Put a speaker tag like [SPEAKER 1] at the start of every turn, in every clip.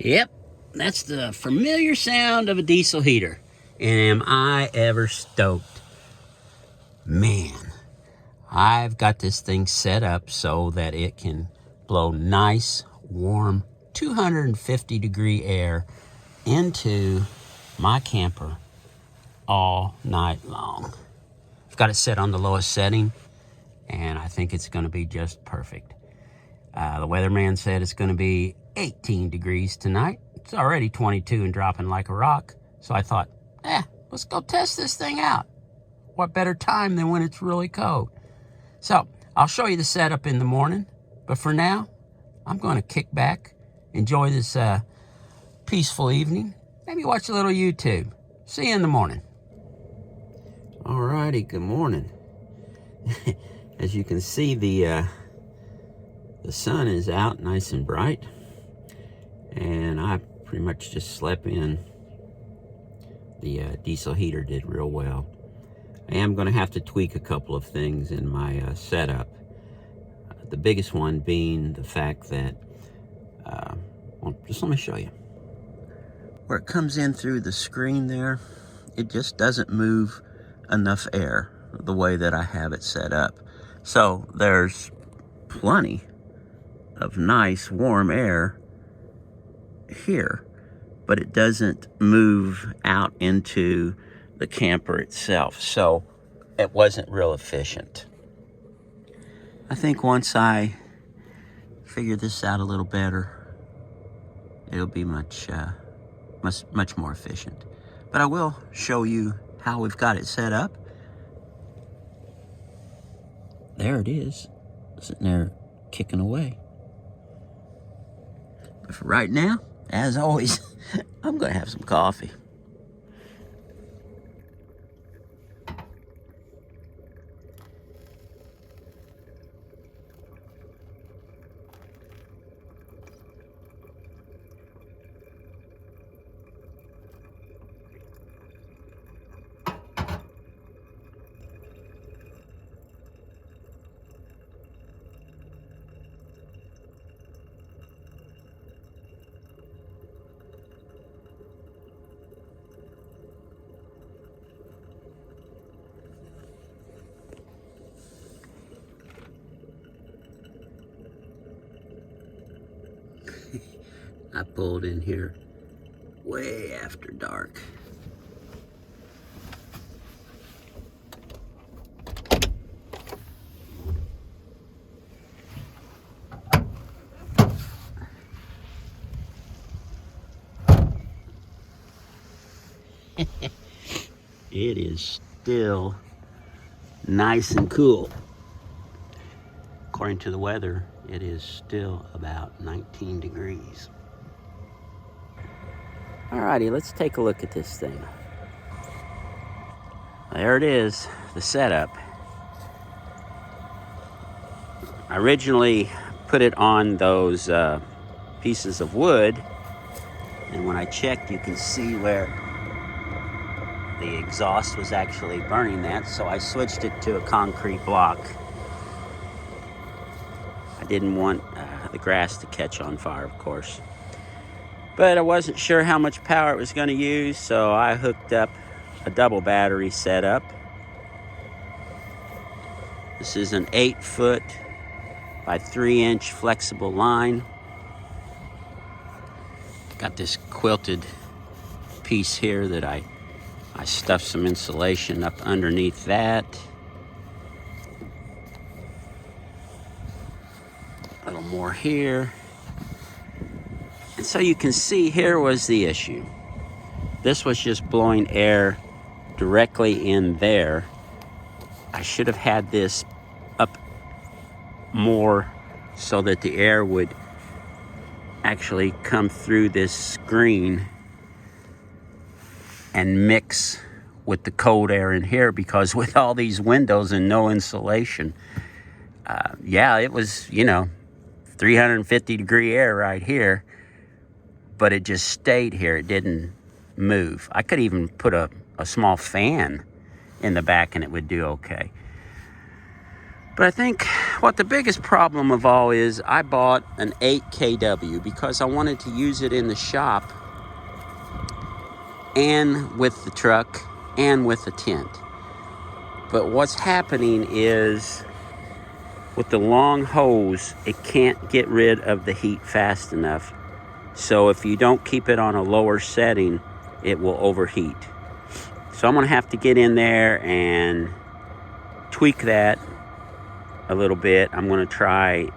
[SPEAKER 1] Yep, that's the familiar sound of a diesel heater. And am I ever stoked? Man, I've got this thing set up so that it can blow nice, warm, 250-degree air into my camper all night long. I've got it set on the lowest setting, and I think it's going to be just perfect. The weatherman said it's going to be 18 degrees tonight. It's already 22 and dropping like a rock. So I thought, let's go test this thing out. What better time than when it's really cold? So I'll show you the setup in the morning. But for now, I'm going to kick back, enjoy this peaceful evening, maybe watch a little YouTube. See you in the morning. Alrighty, good morning. As you can see, the sun is out nice and bright, and I pretty much just slept in. The diesel heater did real well. I am going to have to tweak a couple of things in my setup. The biggest one being the fact that, well, just let me show you. Where it comes in through the screen there, it just doesn't move enough air the way that I have it set up. So there's plenty of nice warm air here, but it doesn't move out into the camper itself, so it wasn't real efficient. I think once I figure this out a little better, it'll be much more efficient. But I will show you how we've got it set up. There it is, sitting there kicking away. But for right now, as always, I'm gonna have some coffee. I pulled in here way after dark. It is still nice and cool. According to the weather, it is still about 19 degrees. Alrighty, let's take a look at this thing. There it is, the setup. I originally put it on those pieces of wood, and when I checked, you can see where the exhaust was actually burning that, so I switched it to a concrete block. I didn't want the grass to catch on fire, of course. But I wasn't sure how much power it was going to use, so I hooked up a double battery setup. This is an 8-foot by 3-inch flexible line. Got this quilted piece here that I stuffed some insulation up underneath that. A little more here. And so you can see here was the issue. This was just blowing air directly in there. I should have had this up more so that the air would actually come through this screen and mix with the cold air in here, because with all these windows and no insulation, yeah, it was, 350 degree air right here, but it just stayed here. It didn't move. I could even put a small fan in the back and it would do okay. But I think what the biggest problem of all is I bought an 8 kW because I wanted to use it in the shop and with the truck and with the tent. But what's happening is with the long hose, it can't get rid of the heat fast enough. So if you don't keep it on a lower setting, it will overheat. So I'm gonna have to get in there and tweak that a little bit. I'm going to try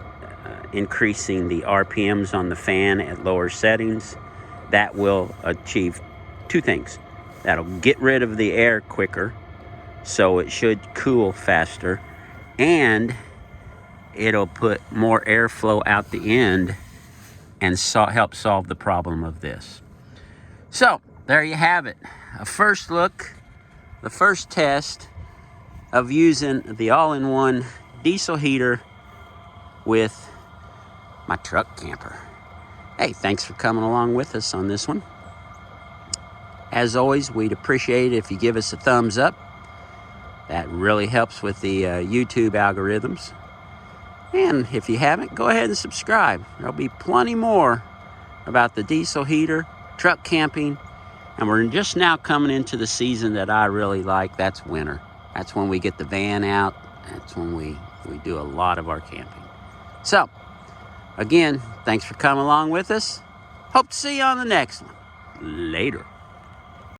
[SPEAKER 1] increasing the RPMs on the fan at lower settings. That will achieve two things. That'll get rid of the air quicker, so it should cool faster, and it'll put more airflow out the end and help solve the problem of this. So there you have it. A first look, the first test of using the all-in-one diesel heater with my truck camper. Hey, thanks for coming along with us on this one. As always, we'd appreciate it if you give us a thumbs up. That really helps with the YouTube algorithms. And if you haven't, go ahead and subscribe. There'll be plenty more about the diesel heater, truck camping, and we're just now coming into the season that I really like. That's winter. That's when we get the van out. That's when we do a lot of our camping. So, again, thanks for coming along with us. Hope to see you on the next one. Later.